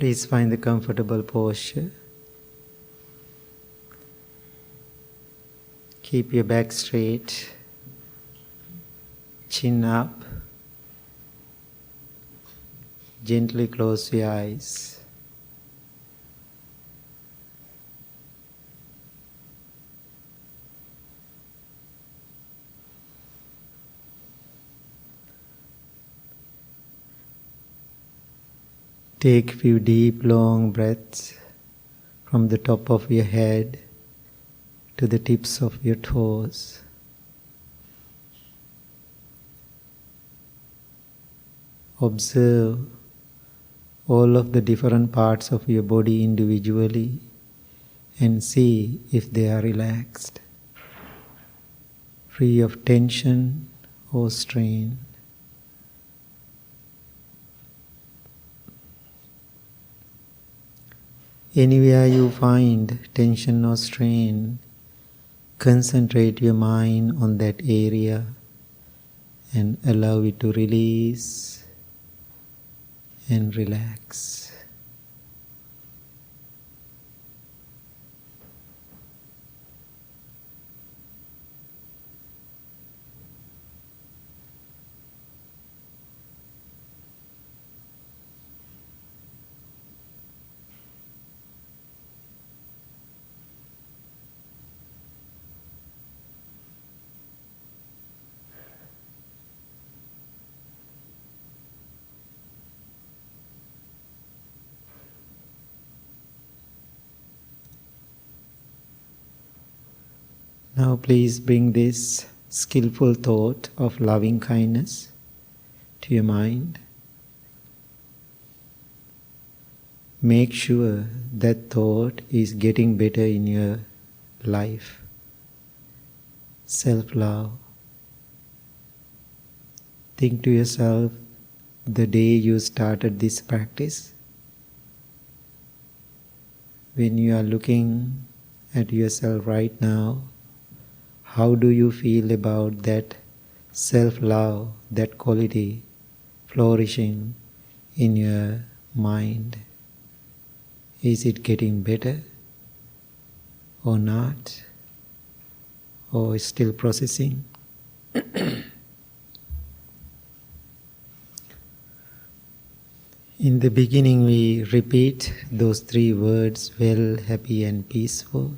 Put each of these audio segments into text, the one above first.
Please find the comfortable posture. Keep your back straight, chin up. Gently close your eyes. Take a few deep, long breaths from the top of your head to the tips of your toes. Observe all of the different parts of your body individually and see if they are relaxed, free of tension or strain. Anywhere you find tension or strain, concentrate your mind on that area and allow it to release and relax. Now please bring this skillful thought of loving kindness to your mind. Make sure that thought is getting better in your life. Self-love. Think to yourself the day you started this practice. When you are looking at yourself right now, how do you feel about that self-love, that quality flourishing in your mind? Is it getting better or not? Or still processing? In the beginning we repeat those 3 words, well, happy and peaceful.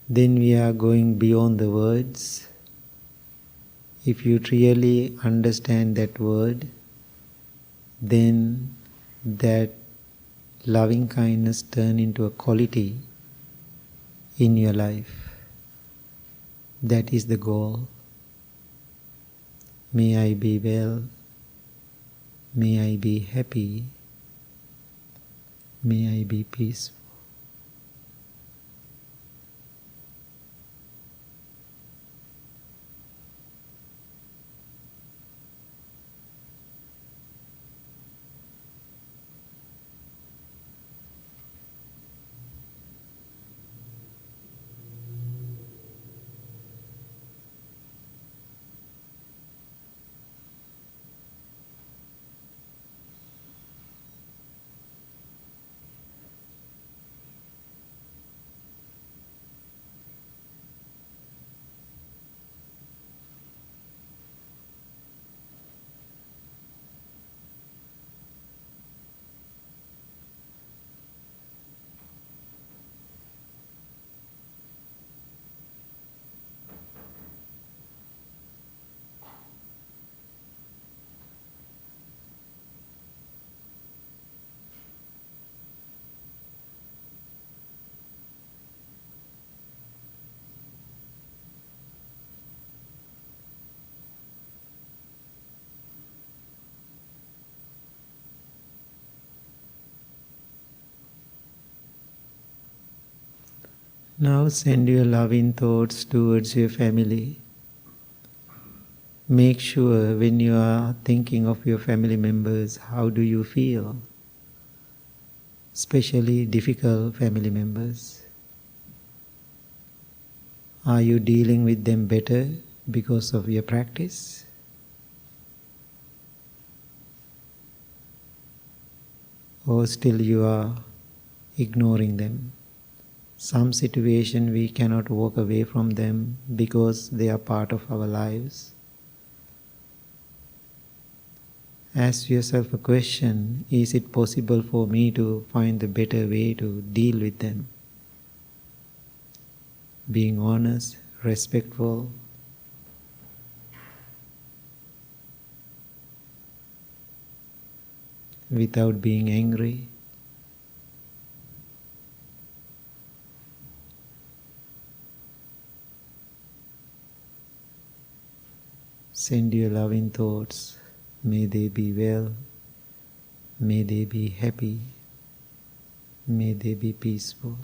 Then we are going beyond the words. If you really understand that word, then that loving kindness turn into a quality in your life. That is the goal. May I be well. May I be happy. May I be peaceful. Now send your loving thoughts towards your family. Make sure when you are thinking of your family members, how do you feel? Especially difficult family members. Are you dealing with them better because of your practice? Or still you are ignoring them? Some situation we cannot walk away from them because they are part of our lives. Ask yourself a question: is it possible for me to find a better way to deal with them? Being honest, respectful, without being angry. Send your loving thoughts. May they be well. May they be happy. May they be peaceful.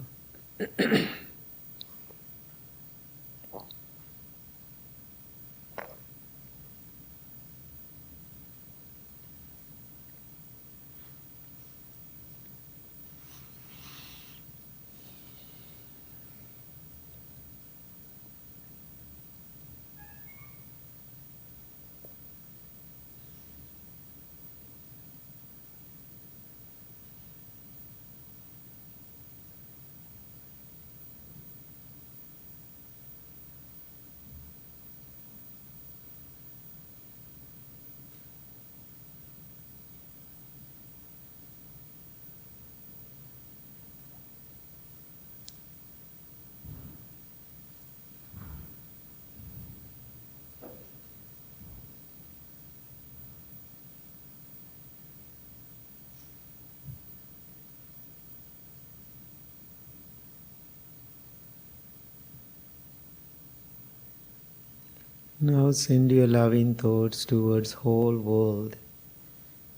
Now send your loving thoughts towards whole world.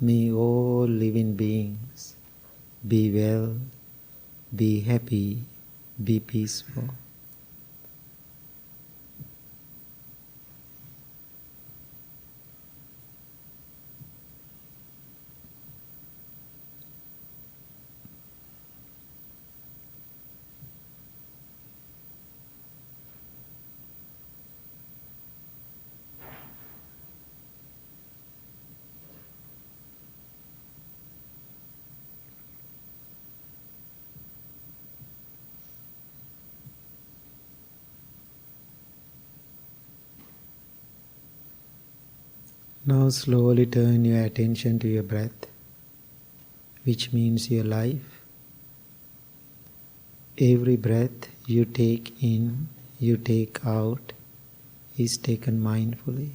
May all living beings be well, be happy, be peaceful. Now slowly turn your attention to your breath, which means your life. Every breath you take in, you take out, is taken mindfully.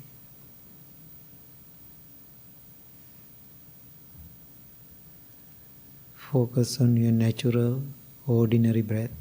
Focus on your natural, ordinary breath.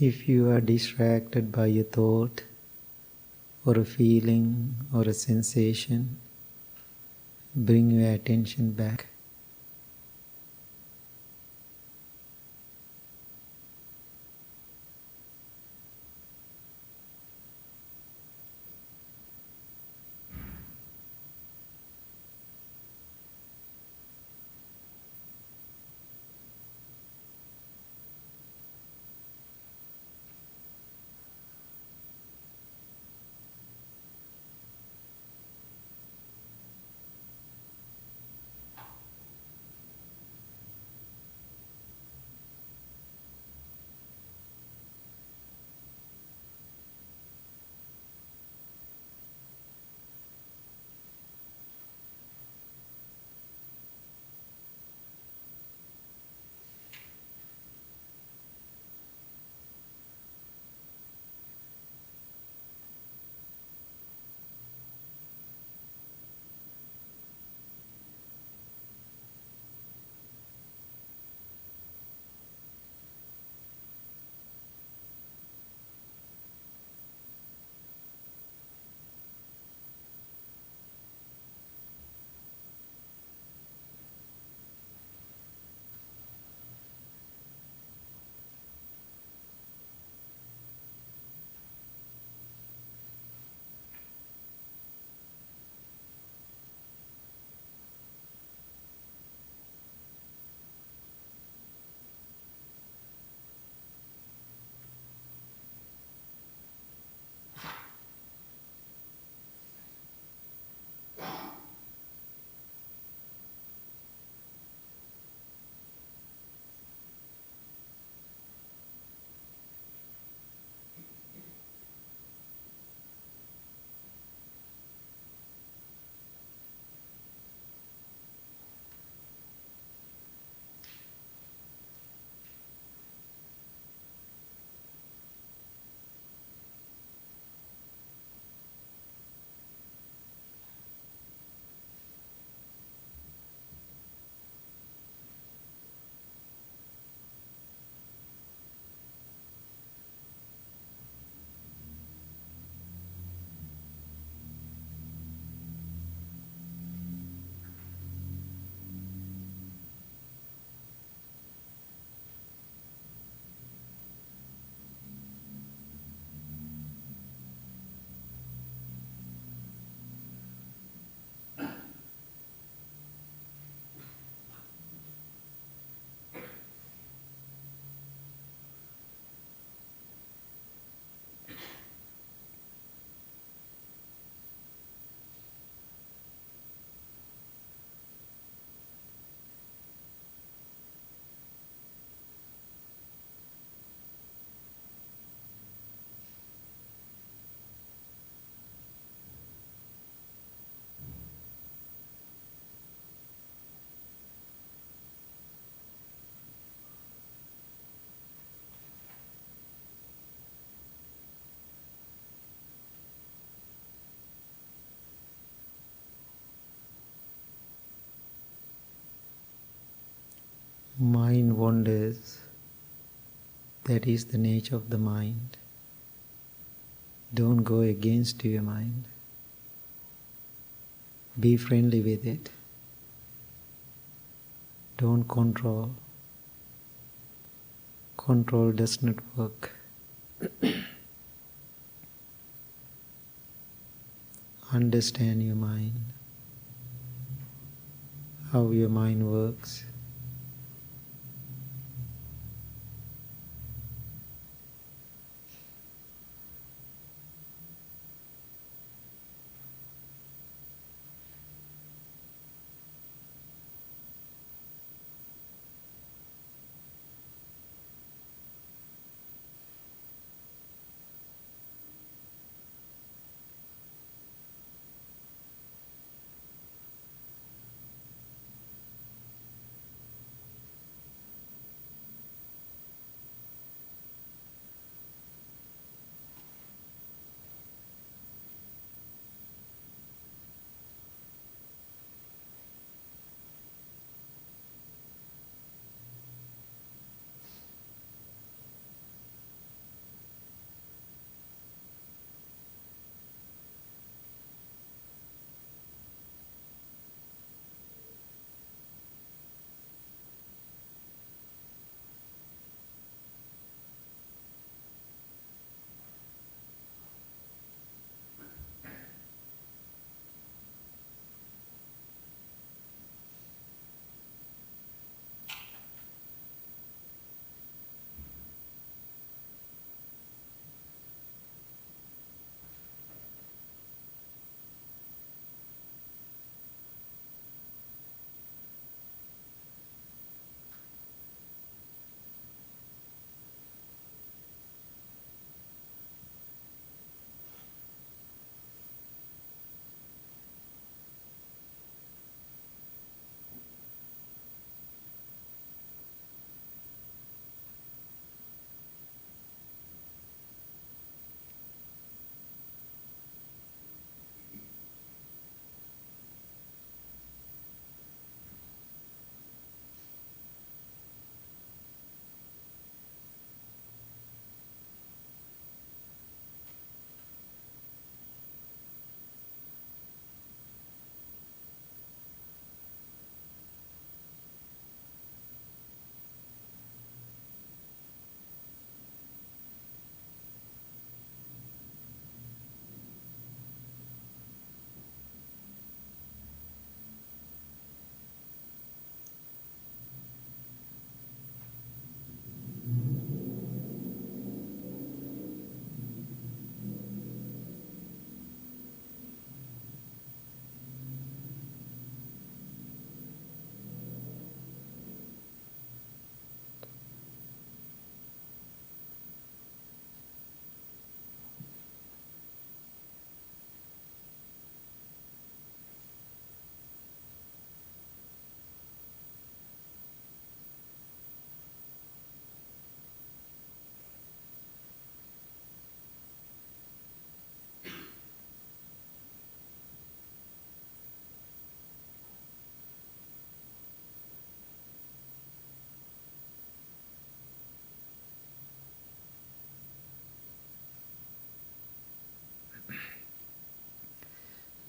If you are distracted by a thought or a feeling or a sensation, bring your attention back. Mind wanders. That is the nature of the mind. Don't go against your mind. Be friendly with it. Don't control. Control does not work. Understand your mind, how your mind works.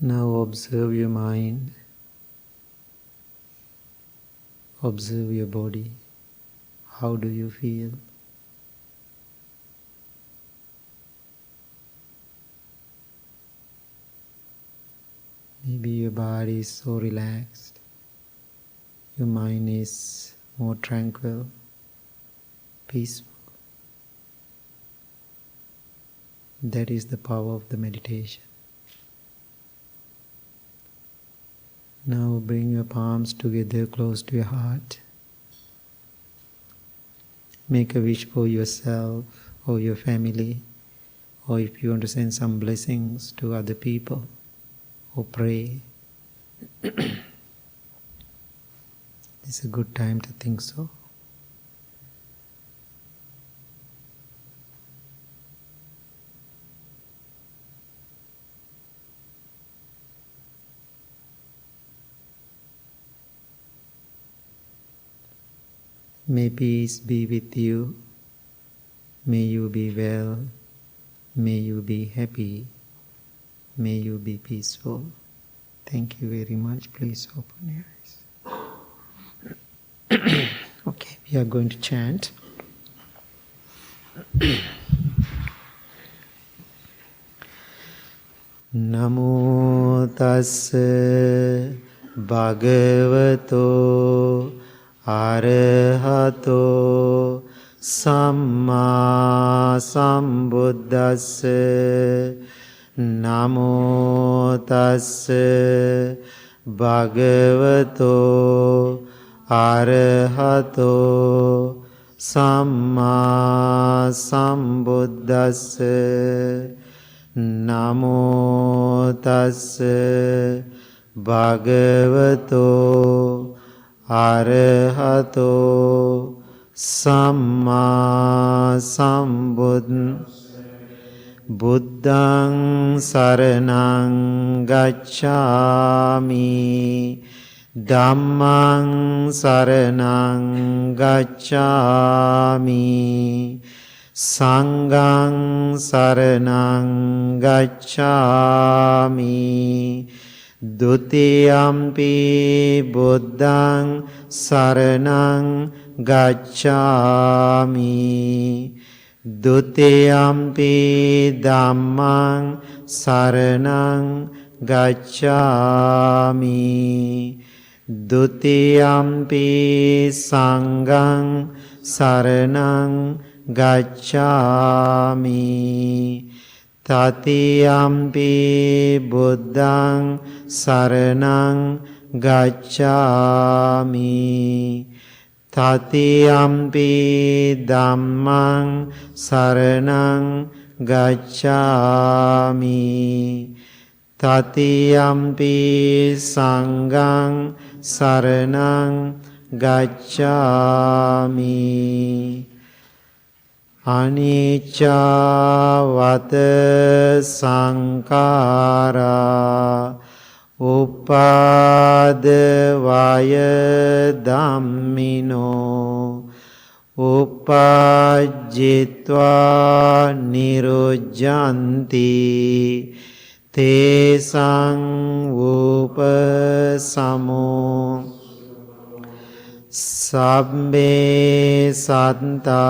Now observe your mind, observe your body. How do you feel? Maybe your body is so relaxed, your mind is more tranquil, peaceful. That is the power of the meditation. Now bring your palms together close to your heart. Make a wish for yourself or your family, or if you want to send some blessings to other people, or pray. It's a good time to think so. May peace be with you. May you be well. May you be happy. May you be peaceful. Thank you very much. Please open your eyes. Okay, we are going to chant. Namo tassa bhagavato arahato samma sambuddhassa. Namo tassa bhagavato arahato samma sambuddhassa. Namo tassa bhagavato arahato samma sambuddhassa. Buddhaṃ saraṇaṃ gacchāmi, Dhammaṃ saraṇaṃ gacchāmi, Saṅඝaṃ saraṇaṃ gacchāmi, Dutiyampi Buddhaṃ saraṇaṃ gacchāmi, Dutiyampi Dhammaṃ saraṇaṃ gacchāmi, Dutiyampi Saṅඝaṃ saraṇaṃ gacchāmi, Tatiyampi Buddhaṃ saraṇaṃ gacchāmi, Tatiyampi Dhammaṃ saraṇaṃ gacchāmi, Tatiyampi Saṅඝaṃ saraṇaṃ gacchāmi. Anicca vata saṅkhāra upādavaya dhammino uppajjitva nirujjanti tesaṃ upasamo sabbe sattā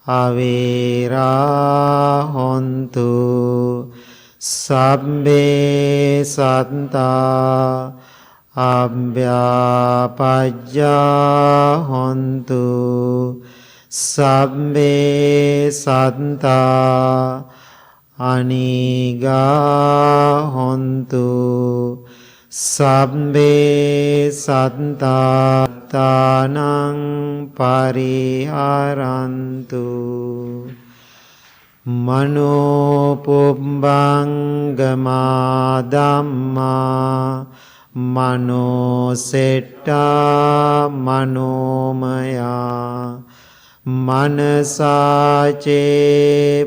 avera hontu, sabbe sattā abhyapajja hontu, sabbe sattā anigā hontu, sabbe sattā tānaṃ pariharantu. Mano pubbangama dhamma mano setta manomaya manasace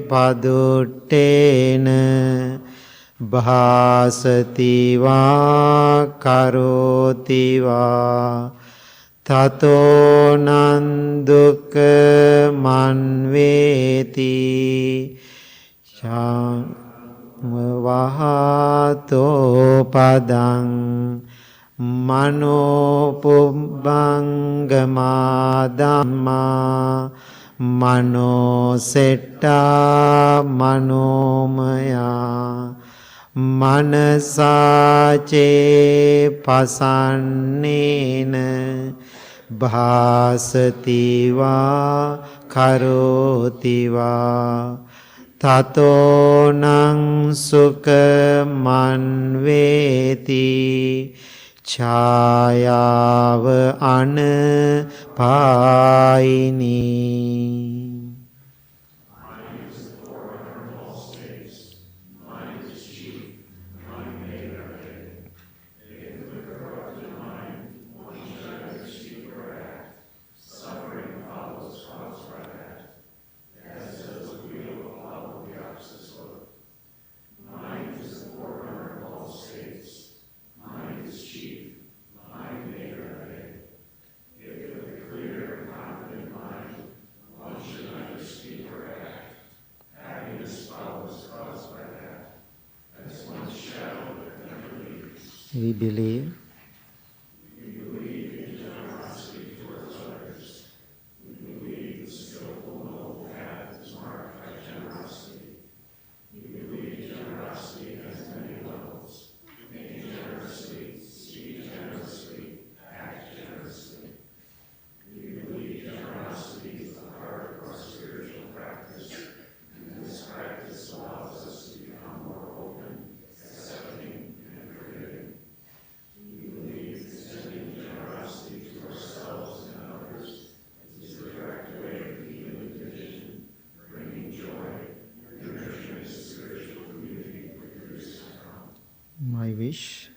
paduttena bhasati va karoti va tato nandukka manveti Vahato padang mano pubbangama dhamma mano setta manomaya manasace pasannena bhasati va karoti va tato nang sukha manveti chayava anapayini. We believe. My wish.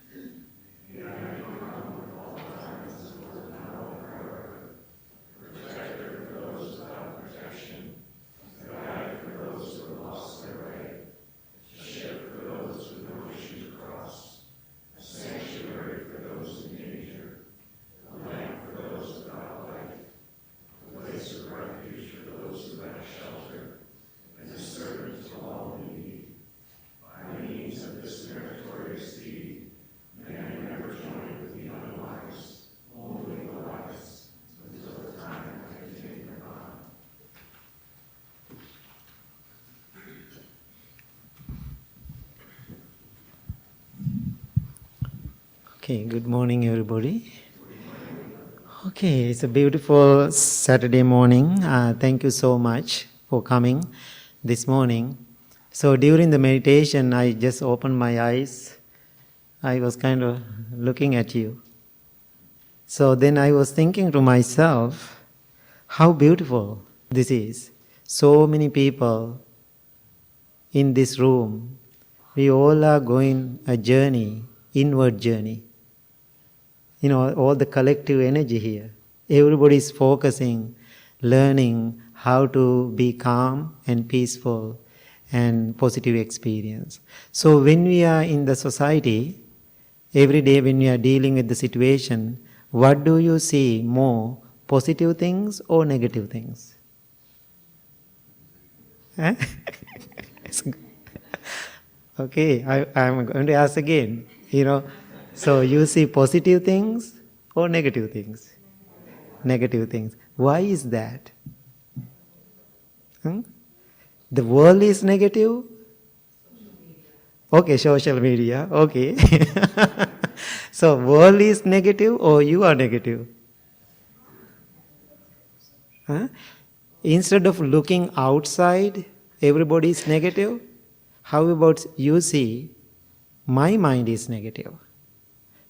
Okay, good morning everybody. Okay, it's a beautiful Saturday morning. Thank you so much for coming this morning. So during the meditation, I just opened my eyes. I was kind of looking at you. So then I was thinking to myself, how beautiful this is. So many people in this room. We all are going a journey, inward journey. You know, all the collective energy here. Everybody is focusing, learning how to be calm and peaceful and positive experience. So when we are in the society, every day when we are dealing with the situation, what do you see more, positive things or negative things? Huh? Okay, I'm going to ask again. So you see positive things or negative things? Negative things. Why is that? The world is negative? Okay, social media. Okay. So world is negative or you are negative? Instead of looking outside, everybody is negative. How about you see, my mind is negative.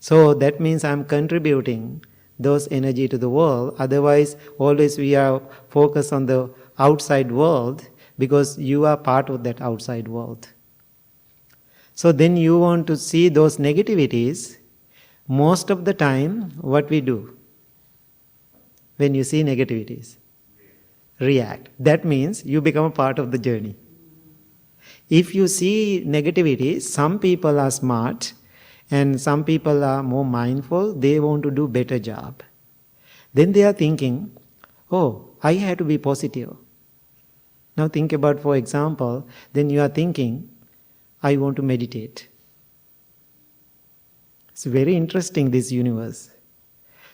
So that means I'm contributing those energy to the world. Otherwise, always we are focused on the outside world because you are part of that outside world. So then you want to see those negativities. Most of the time, what we do when you see negativities? React. That means you become a part of the journey. If you see negativity, some people are smart and some people are more mindful, they want to do better job. Then they are thinking, oh, I have to be positive. Now think about, for example, then you are thinking, I want to meditate. It's very interesting, this universe.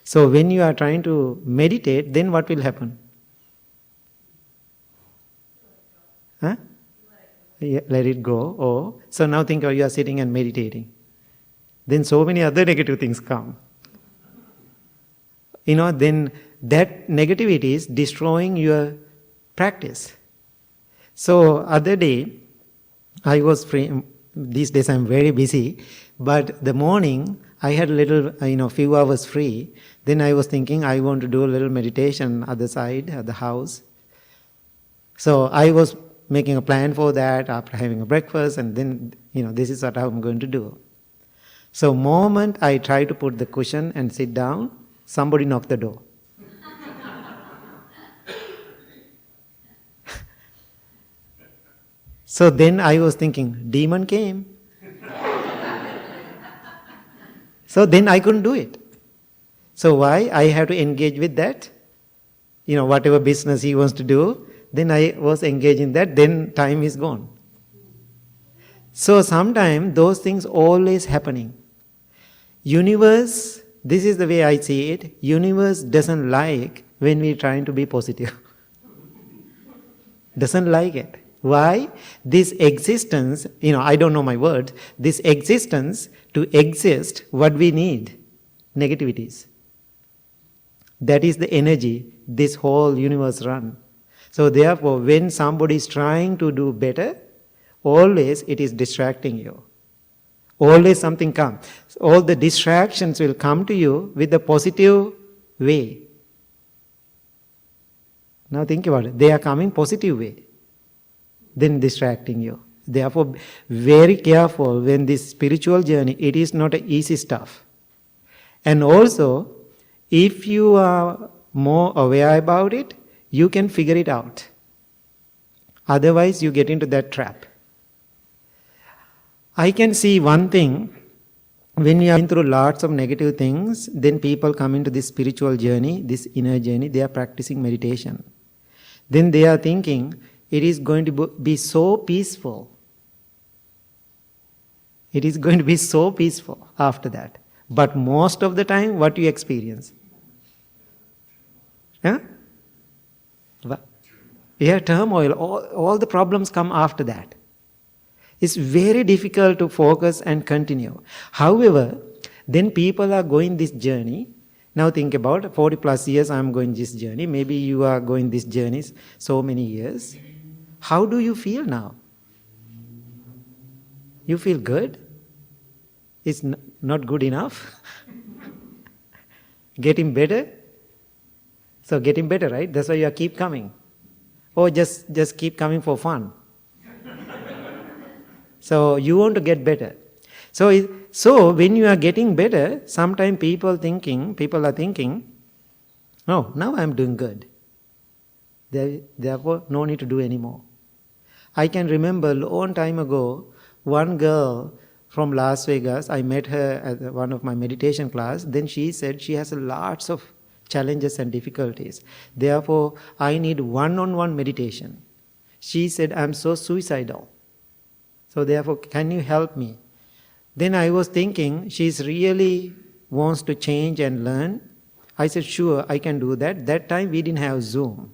So when you are trying to meditate, then what will happen? Huh? Yeah, let it go. Oh, so now think you are sitting and meditating. Then so many other negative things come. Then that negativity is destroying your practice. So other day, I was free. These days I'm very busy, but the morning I had a little, few hours free. Then I was thinking I want to do a little meditation other side at the house. So I was making a plan for that after having a breakfast, and then, this is what I'm going to do. So moment I try to put the cushion and sit down, somebody knocked the door. So then I was thinking, demon came. So then I couldn't do it. So why? I have to engage with that. Whatever business he wants to do, then I was engaged in that, then time is gone. So sometimes those things always happening. Universe, this is the way I see it, universe doesn't like when we're trying to be positive. Doesn't like it. Why? This existence, I don't know my words, this existence, to exist, what we need? Negativities. That is the energy this whole universe runs. So therefore, when somebody is trying to do better, always it is distracting you. Always something comes. All the distractions will come to you with a positive way. Now think about it. They are coming positive way, then distracting you. Therefore, very careful when this spiritual journey, it is not an easy stuff. And also, if you are more aware about it, you can figure it out. Otherwise, you get into that trap. I can see one thing, when you are going through lots of negative things, then people come into this spiritual journey, this inner journey, they are practicing meditation. Then they are thinking, it is going to be so peaceful. It is going to be so peaceful after that. But most of the time, what you experience? Huh? Yeah, turmoil. All the problems come after that. It's very difficult to focus and continue. However, then people are going this journey. Now think about 40 plus years I'm going this journey. Maybe you are going this journey so many years. How do you feel now? You feel good? It's not good enough? Getting better? So getting better, right? That's why you keep coming. Or just keep coming for fun. So you want to get better. So when you are getting better, sometimes people are thinking, oh, now I'm doing good. Therefore, no need to do anymore. I can remember a long time ago, one girl from Las Vegas, I met her at one of my meditation class. Then she said she has lots of challenges and difficulties. Therefore, I need one-on-one meditation. She said, I'm so suicidal. So therefore, can you help me? Then I was thinking, she really wants to change and learn. I said, sure, I can do that. That time we didn't have Zoom.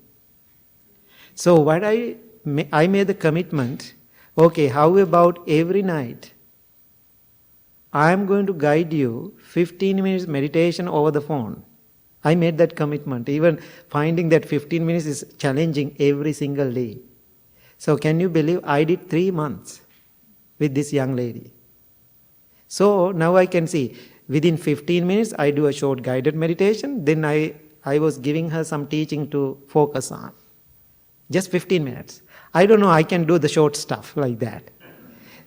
So what I made the commitment, okay, how about every night? I am going to guide you 15 minutes meditation over the phone. I made that commitment. Even finding that 15 minutes is challenging every single day. So can you believe I did 3 months with this young lady. So now I can see, within 15 minutes I do a short guided meditation, then I was giving her some teaching to focus on. Just 15 minutes. I don't know, I can do the short stuff like that.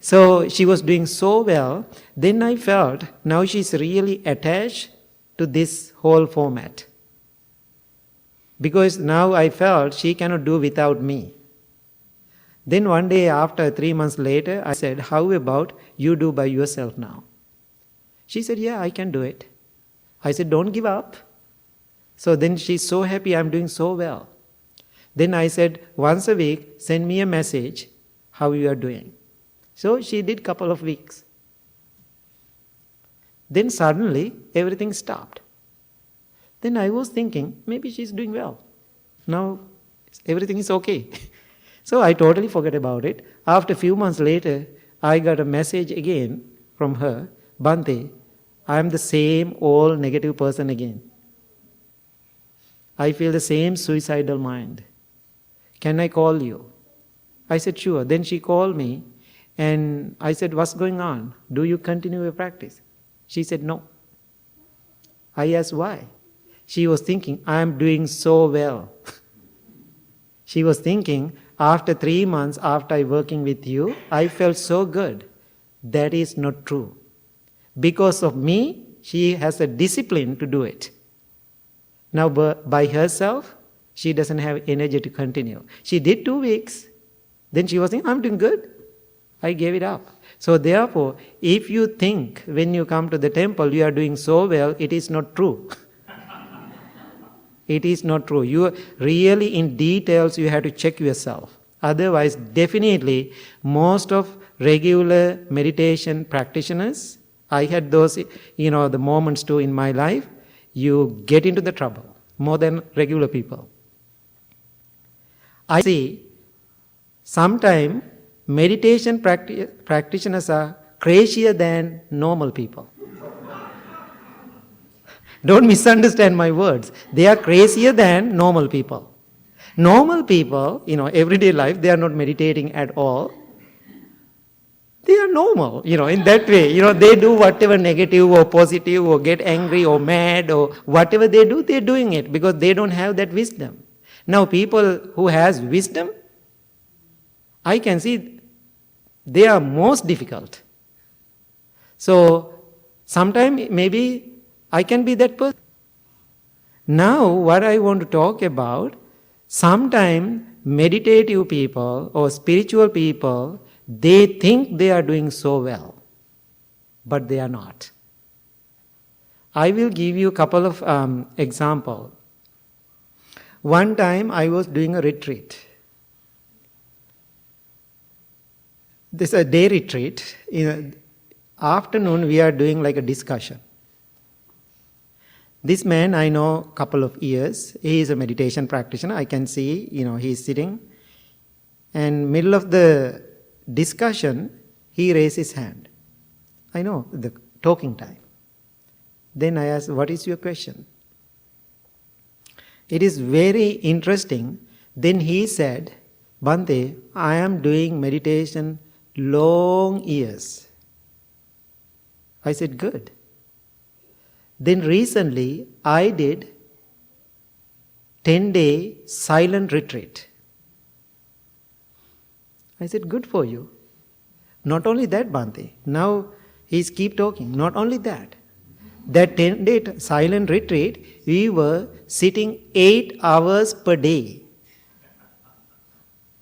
So she was doing so well, then I felt, now she's really attached to this whole format. Because now I felt she cannot do without me. Then one day after 3 months later, I said, how about you do by yourself now? She said, yeah, I can do it. I said, don't give up. So then she's so happy I'm doing so well. Then I said, once a week, send me a message how you are doing. So she did couple of weeks. Then suddenly everything stopped. Then I was thinking, maybe she's doing well. Now everything is okay. So I totally forgot about it. After a few months later, I got a message again from her, Bhante, I am the same old negative person again. I feel the same suicidal mind. Can I call you? I said, sure. Then she called me and I said, what's going on? Do you continue your practice? She said, no. I asked why. She was thinking, I am doing so well. She was thinking, after 3 months after working with you, I felt so good. That is not true. Because of me, she has a discipline to do it. Now by herself, she doesn't have energy to continue. She did 2 weeks. Then she was saying, I'm doing good. I gave it up. So therefore, if you think when you come to the temple you are doing so well, it is not true. It is not true. You really in details you have to check yourself. Otherwise, definitely most of regular meditation practitioners, I had those, the moments too in my life, you get into the trouble more than regular people. I see sometimes meditation practitioners are crazier than normal people. Don't misunderstand my words. They are crazier than normal people. Normal people, everyday life, they are not meditating at all. They are normal, in that way. They do whatever negative or positive or get angry or mad or whatever they do, they're doing it because they don't have that wisdom. Now people who has wisdom, I can see they are most difficult. So sometime maybe I can be that person. Now what I want to talk about, sometimes meditative people or spiritual people, they think they are doing so well, but they are not. I will give you a couple of examples. One time I was doing a retreat. This is a day retreat. In the afternoon we are doing like a discussion. This man I know a couple of years. He is a meditation practitioner. I can see, he is sitting. And middle of the discussion, he raised his hand. I know, the talking time. Then I asked, what is your question? It is very interesting. Then he said, Bhante, I am doing meditation long years. I said, good. Then recently, I did 10-day silent retreat. I said, good for you. Not only that, Bhante. Now, he's keep talking. Not only that. That 10-day silent retreat, we were sitting 8 hours per day,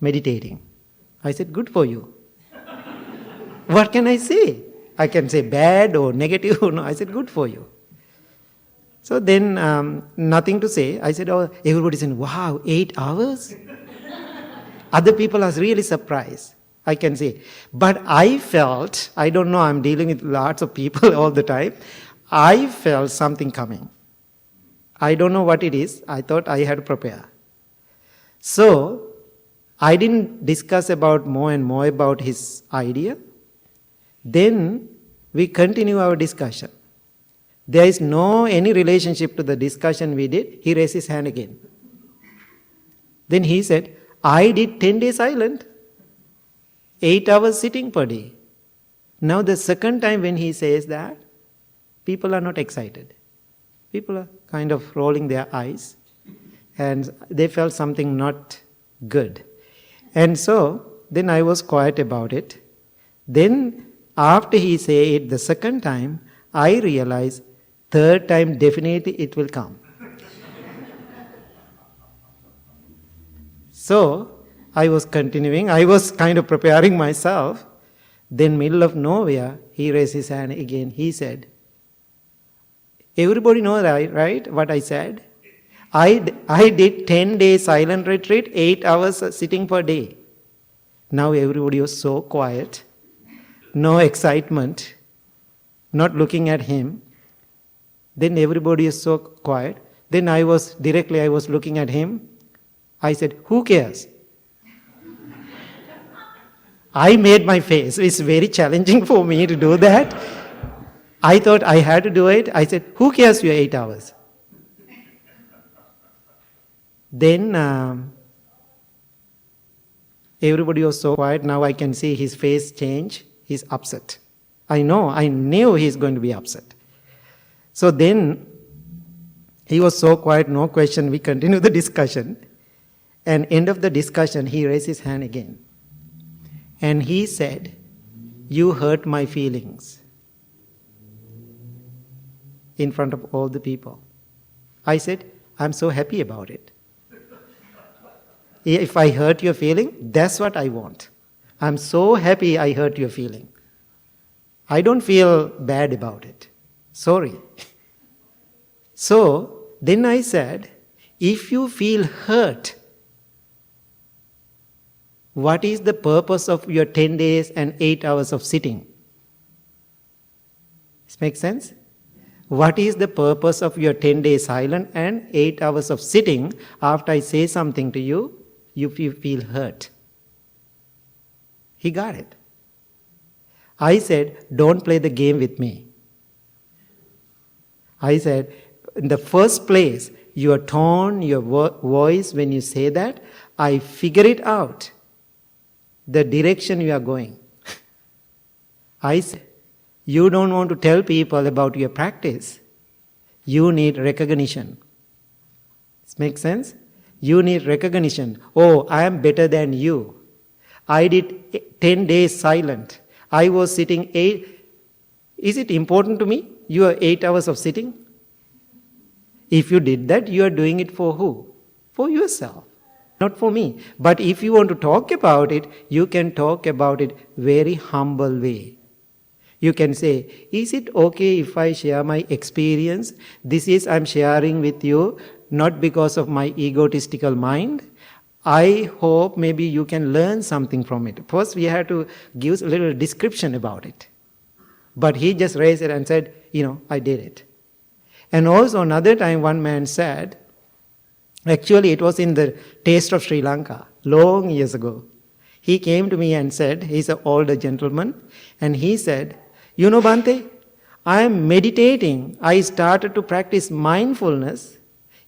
meditating. I said, good for you. What can I say? I can say bad or negative. No, I said, good for you. So then, nothing to say. I said, oh, everybody's saying, wow, 8 hours? Other people are really surprised, I can say. But I felt, I don't know, I'm dealing with lots of people all the time. I felt something coming. I don't know what it is. I thought I had to prepare. So, I didn't discuss about more and more about his idea. Then, we continue our discussion. There is no any relationship to the discussion we did. He raised his hand again. Then he said, I did 10 days silent, 8 hours sitting per day. Now the second time when he says that, people are not excited. People are kind of rolling their eyes and they felt something not good. And so, then I was quiet about it. Then after he said it the second time, I realized third time definitely it will come. So, I was continuing. I was kind of preparing myself. Then middle of nowhere, he raised his hand again. He said, everybody knows right, what I said? I did 10 days silent retreat, 8 hours sitting per day. Now everybody was so quiet. no excitement, not looking at him. Then everybody is so quiet. Then I was looking at him. I said, who cares? I made my face. It's very challenging for me to do that. I thought I had to do it. I said, who cares your 8 hours? Then everybody was so quiet. Now I can see his face change. He's upset. I knew he's going to be upset. So then he was so quiet, no question. We continued the discussion. And end of the discussion, he raised his hand again. And he said, you hurt my feelings. In front of all the people. I said, I'm so happy about it. If I hurt your feeling, that's what I want. I'm so happy I hurt your feeling. I don't feel bad about it. Sorry. So, then I said, if you feel hurt, what is the purpose of your 10 days and 8 hours of sitting? This makes sense? What is the purpose of your 10 days silent and 8 hours of sitting after I say something to you, you feel hurt? He got it. I said, don't play the game with me. I said, in the first place, your tone, your voice, when you say that, I figure it out, the direction you are going. I said, you don't want to tell people about your practice. You need recognition. This makes sense? You need recognition. Oh, I am better than you. I did 10 days silent. I was sitting 8. Is it important to me? Your 8 hours of sitting? If you did that, you are doing it for who? For yourself. Not for me. But if you want to talk about it, you can talk about it very humble way. You can say, is it okay if I share my experience? This is I'm sharing with you, not because of my egotistical mind. I hope maybe you can learn something from it. First, we had to give a little description about it. But he just raised it and said, I did it. And also another time one man said, actually it was in the Taste of Sri Lanka, long years ago. He came to me and said, he's an older gentleman, and he said, Bhante, I am meditating. I started to practice mindfulness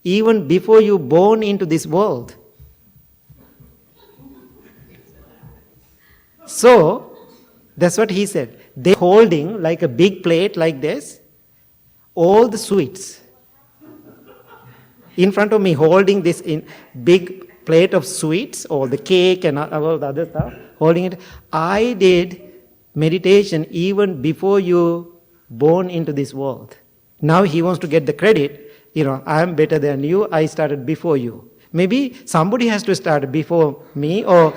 even before you born into this world. So, that's what he said. They holding like a big plate like this, all the sweets. In front of me, holding this in big plate of sweets, or the cake and all the other stuff, holding it. I did meditation even before you born into this world. Now he wants to get the credit. I am better than you. I started before you. Maybe somebody has to start before me or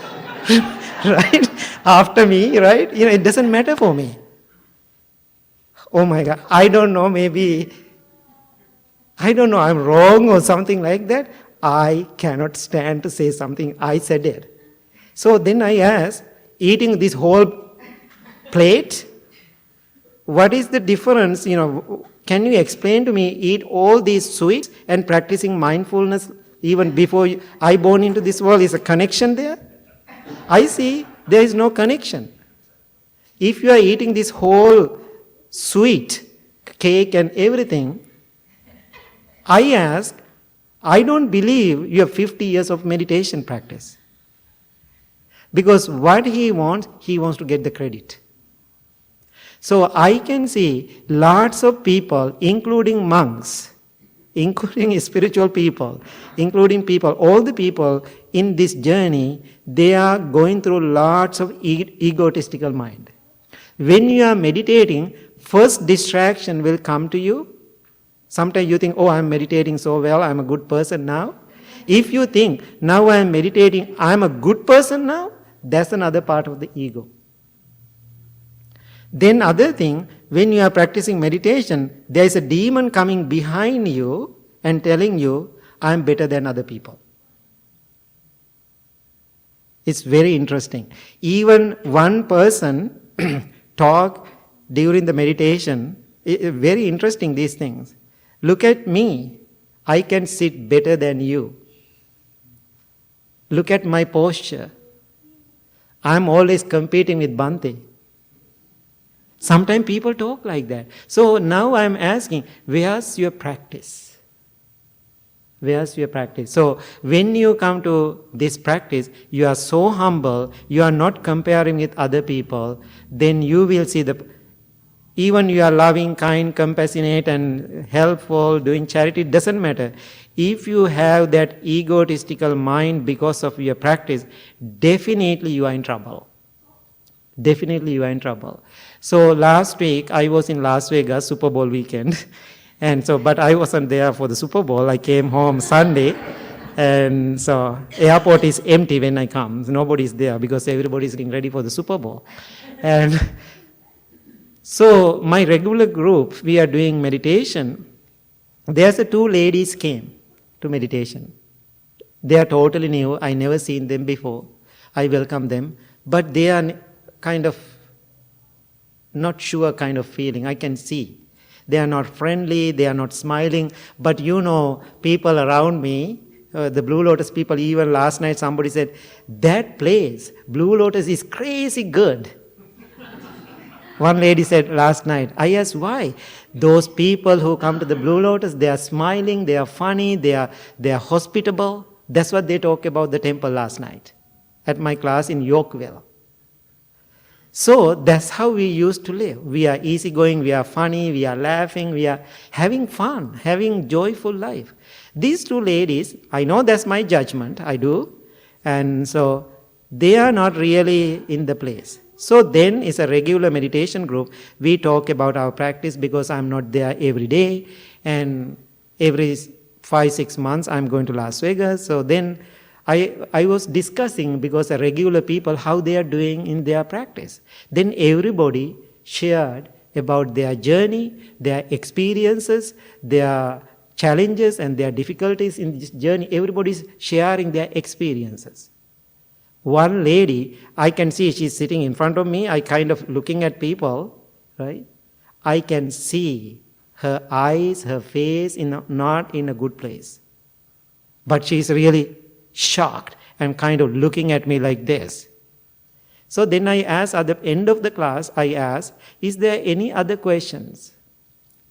right after me, right? It doesn't matter for me. Oh my God, I don't know, I'm wrong or something like that. I cannot stand to say something. I said it. So then I asked, eating this whole plate, what is the difference? Can you explain to me, eat all these sweets and practicing mindfulness even before I born into this world? Is a connection there? I see there is no connection. If you are eating this whole sweet cake and everything, I ask, I don't believe you have 50 years of meditation practice. Because what he wants to get the credit. So I can see lots of people, including monks, including spiritual people, including people, all the people in this journey, they are going through lots of egotistical mind. When you are meditating, first distraction will come to you. Sometimes you think, I'm meditating so well, I'm a good person now. If you think, now I'm meditating, I'm a good person now, that's another part of the ego. Then other thing, when you are practicing meditation, there is a demon coming behind you and telling you, I am better than other people. It's very interesting. Even one person talk during the meditation. Very interesting, these things. Look at me. I can sit better than you. Look at my posture. I'm always competing with Bhante. Sometimes people talk like that. So now I'm asking, where's your practice? Where's your practice? So when you come to this practice, you are so humble, you are not comparing with other people, then you will see even you are loving, kind, compassionate and helpful, doing charity, it doesn't matter. If you have that egotistical mind because of your practice, definitely you are in trouble. Definitely you are in trouble. So last week, I was in Las Vegas, Super Bowl weekend. But I wasn't there for the Super Bowl. I came home Sunday. And so airport is empty when I come. Nobody's there because everybody's getting ready for the Super Bowl. And so my regular group, we are doing meditation. There's two ladies came to meditation. They are totally new. I never seen them before. I welcome them. But they are kind of not sure kind of feeling. I can see. They are not friendly. They are not smiling. But people around me, the Blue Lotus people, even last night somebody said, that place, Blue Lotus is crazy good. One lady said last night, I asked why. Those people who come to the Blue Lotus, they are smiling, they are funny, they are hospitable. That's what they talked about the temple last night at my class in Yorkville. So that's how we used to live. We are easygoing, we are funny, we are laughing, we are having fun, having joyful life. These two ladies, I know that's my judgment, I do. And so they are not really in the place. So then it's a regular meditation group. We talk about our practice because I'm not there every day. And every 5-6 months I'm going to Las Vegas. So then I was discussing, because regular people, how they are doing in their practice. Then everybody shared about their journey, their experiences, their challenges and their difficulties in this journey. Everybody's sharing their experiences. One lady, I can see she's sitting in front of me, I kind of looking at people, right? I can see her eyes, her face not in a good place. But she's really shocked and kind of looking at me like this. So then I asked, at the end of the class, I asked, is there any other questions?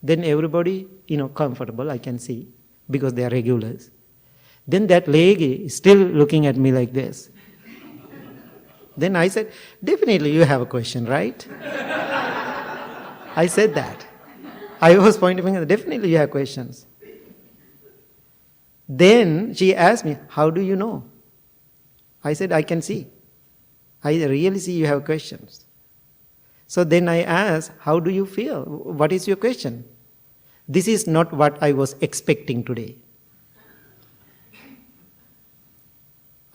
Then everybody, comfortable, I can see, because they are regulars. Then that lady is still looking at me like this. Then I said, definitely you have a question, right? I said that. I was pointing finger, definitely you have questions. Then she asked me, how do you know? I said, I can see. I really see you have questions. So then I asked, how do you feel? What is your question? This is not what I was expecting today.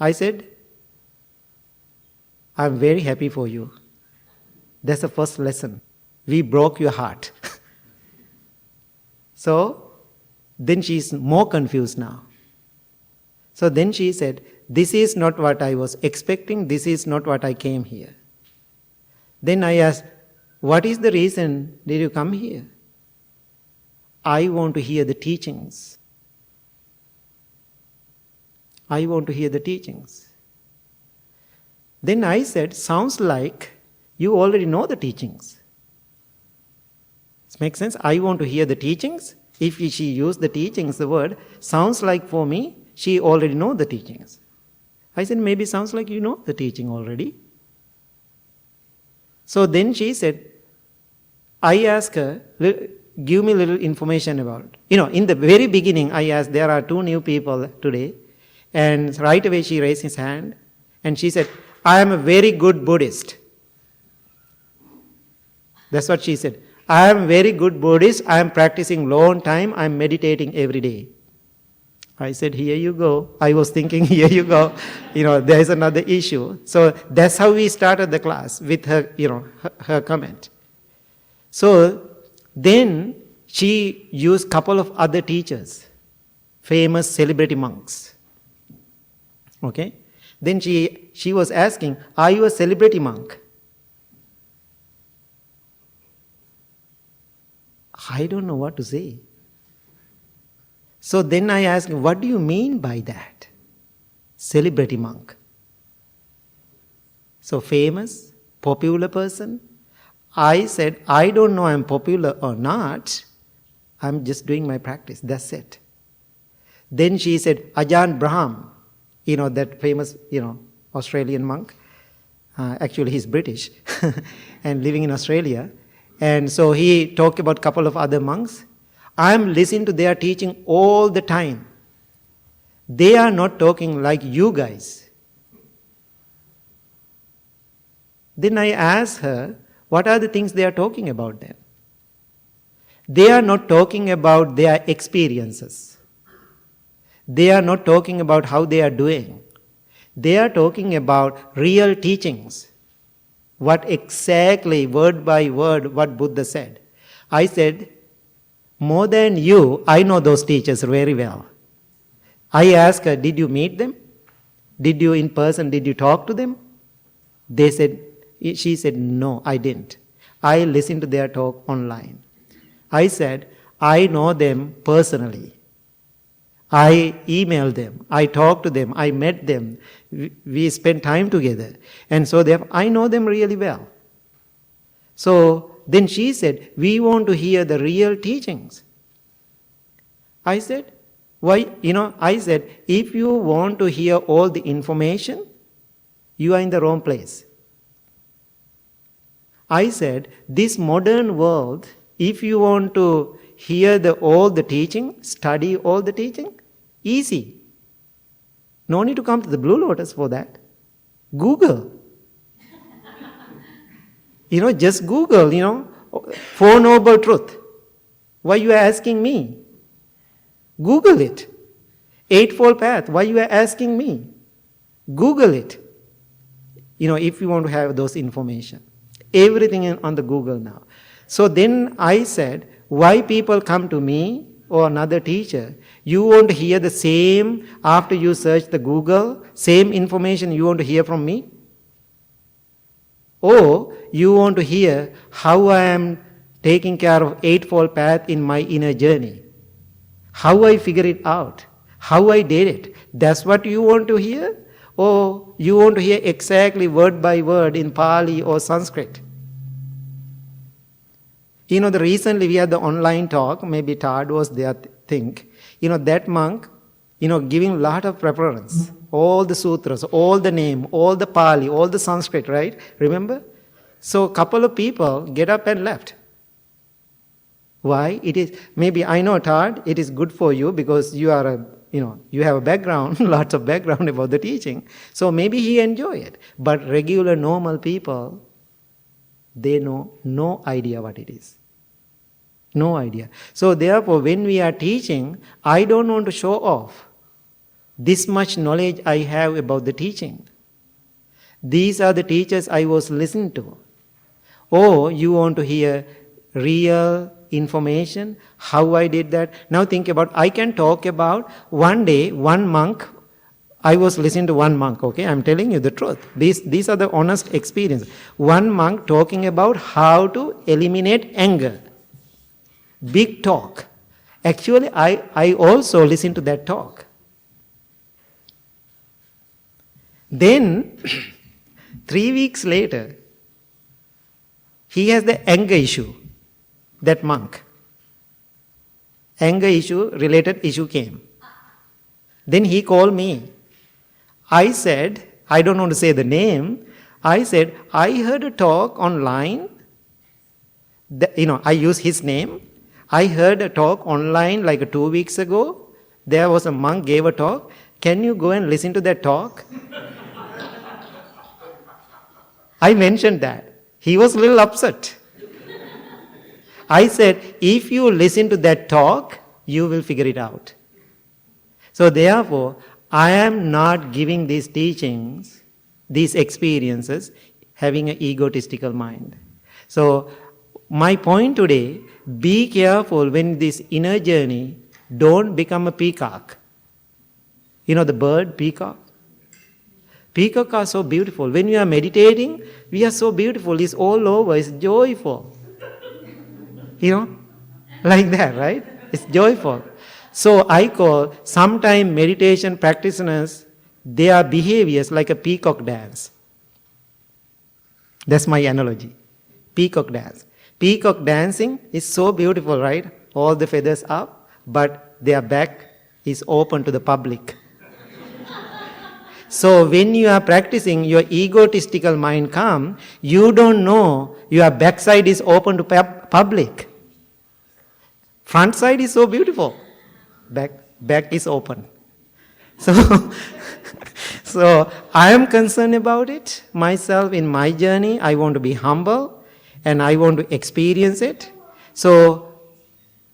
I said, I'm very happy for you. That's the first lesson. We broke your heart. So, then she's more confused now. So then she said, this is not what I was expecting, this is not what I came here. Then I asked, what is the reason did you come here? I want to hear the teachings. I want to hear the teachings. Then I said, sounds like you already know the teachings. Does it make sense? I want to hear the teachings. If she used the teachings, the word, sounds like for me, she already knows the teachings. I said, maybe sounds like you know the teaching already. So then she said, I asked her, give me a little information about it. In the very beginning, I asked, there are 2 new people today. And right away she raised his hand. And she said, I am a very good Buddhist. That's what she said. I am a very good Buddhist. I am practicing long time. I am meditating every day. I said, here you go. I was thinking, here you go. There is another issue. So that's how we started the class, with her, her comment. So then she used couple of other teachers, famous celebrity monks. Okay? Then she was asking, are you a celebrity monk? I don't know what to say. So then I asked, what do you mean by that? Celebrity monk. So famous, popular person. I said, I don't know I'm popular or not. I'm just doing my practice. That's it. Then she said, Ajahn Brahm, that famous, Australian monk. Actually, he's British and living in Australia. And so he talked about a couple of other monks. I'm listening to their teaching all the time. They are not talking like you guys. Then I asked her, what are the things they are talking about then? They are not talking about their experiences. They are not talking about how they are doing. They are talking about real teachings. What exactly, word by word, what Buddha said. I said, more than you, I know those teachers very well. I asked her, did you meet them? Did you in person, did you talk to them? She said, no, I didn't. I listened to their talk online. I said, I know them personally. I emailed them, I talked to them, I met them, we spent time together. And so I know them really well. So then she said, we want to hear the real teachings. I said, why? I said, if you want to hear all the information, you are in the wrong place. I said, this modern world, if you want to hear all the teaching, study all the teaching, easy. No need to come to the Blue Lotus for that. Google. Just Google, Four Noble Truth. Why you are asking me? Google it. Eightfold Path. Why you are asking me? Google it. If you want to have those information. Everything on the Google now. So then I said, why people come to me or another teacher? You want to hear the same after you search the Google, same information you want to hear from me? Or you want to hear how I am taking care of Eightfold Path in my inner journey? How I figure it out? How I did it? That's what you want to hear? Or you want to hear exactly word by word in Pali or Sanskrit? Recently we had the online talk, maybe Tad was there, think. That monk, giving a lot of preference. All the sutras, all the name, all the Pali, all the Sanskrit, right? Remember? So a couple of people get up and left. Why? Maybe I know, Tad, it is good for you because you are you have a background, lots of background about the teaching. So maybe he enjoy it. But regular, normal people, they know no idea what it is. No idea. So therefore, when we are teaching, I don't want to show off this much knowledge I have about the teaching. These are the teachers I was listening to. Or you want to hear real information, how I did that. Now think about, I can talk about one day, one monk, I was listening to one monk, okay, I'm telling you the truth. These are the honest experience. One monk talking about how to eliminate anger. Big talk. Actually, I also listened to that talk. Then, 3 weeks later, he has the anger issue, that monk. Anger issue, related issue came. Then he called me. I said, I don't want to say the name, I said, I heard a talk online, I use his name. I heard a talk online like 2 weeks ago. There was a monk gave a talk. Can you go and listen to that talk? I mentioned that. He was a little upset. I said, if you listen to that talk, you will figure it out. So therefore, I am not giving these teachings, these experiences, having an egotistical mind. So my point today, be careful when this inner journey, don't become a peacock. The bird, peacock? Peacock are so beautiful. When you are meditating, we are so beautiful. It's all over. It's joyful. Like that, right? It's joyful. So I call sometimes meditation practitioners, their behaviors like a peacock dance. That's my analogy. Peacock dance. Peacock dancing is so beautiful, right? All the feathers up, but their back is open to the public. So when you are practicing, your egotistical mind comes, you don't know your backside is open to public. Front side is so beautiful. Back is open. So, so I am concerned about it myself in my journey. I want to be humble and I want to experience it. So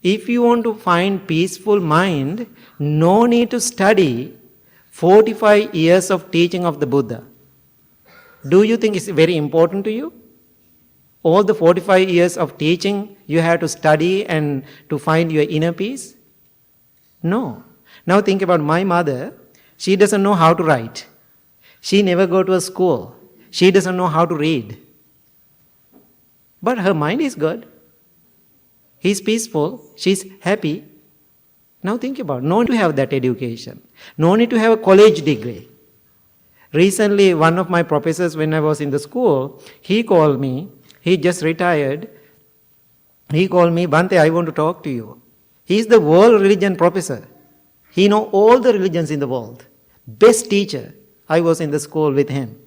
if you want to find peaceful mind, no need to study 45 years of teaching of the Buddha. Do you think it's very important to you? All the 45 years of teaching you have to study and to find your inner peace? No. Now think about my mother. She doesn't know how to write. She never go to a school. She doesn't know how to read. But her mind is good. He's peaceful. She's happy. Now think about it. No need to have that education. No need to have a college degree. Recently, one of my professors, when I was in the school, he called me. He just retired. He called me, Bhante, I want to talk to you. He's the world religion professor. He knows all the religions in the world. Best teacher. I was in the school with him.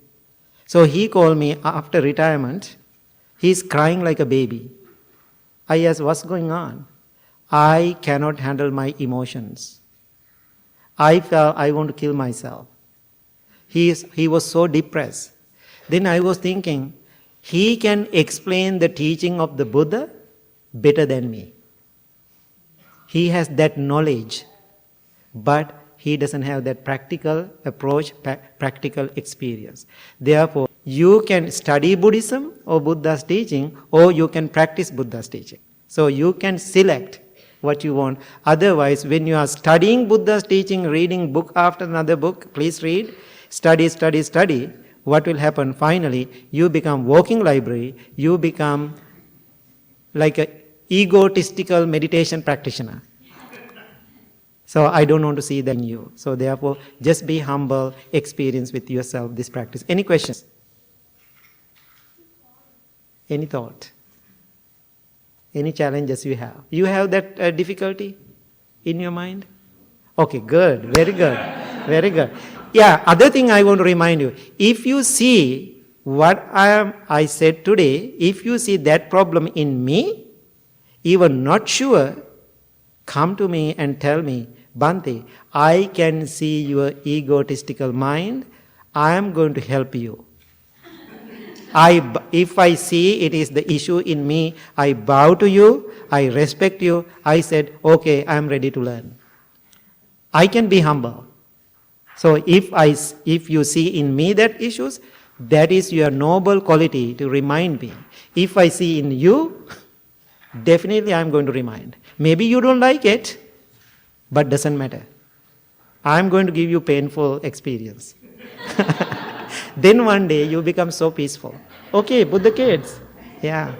So he called me after retirement. He's crying like a baby. I asked, what's going on? I cannot handle my emotions. I felt I want to kill myself. He was so depressed. Then I was thinking, he can explain the teaching of the Buddha better than me. He has that knowledge, but he doesn't have that practical approach, practical experience. Therefore, you can study Buddhism or Buddha's teaching, or you can practice Buddha's teaching. So you can select what you want. Otherwise, when you are studying Buddha's teaching, reading book after another book, please read, study, what will happen? Finally, you become walking library, you become like an egotistical meditation practitioner. So I don't want to see that in you. So therefore, just be humble, experience with yourself this practice. Any questions? Any thought? Any challenges you have? You have that difficulty in your mind? Okay, good, very good, very good. Yeah, other thing I want to remind you, if you see what I said today, if you see that problem in me, even not sure, come to me and tell me, Bhante, I can see your egotistical mind, I am going to help you. If I see it is the issue in me, I bow to you, I respect you, I said, okay, I am ready to learn. I can be humble. So if you see in me that issues, that is your noble quality to remind me. If I see in you, definitely I am going to remind. Maybe you don't like it, but doesn't matter. I am going to give you painful experience. Then one day you become so peaceful. Okay, Buddha kids. Yeah.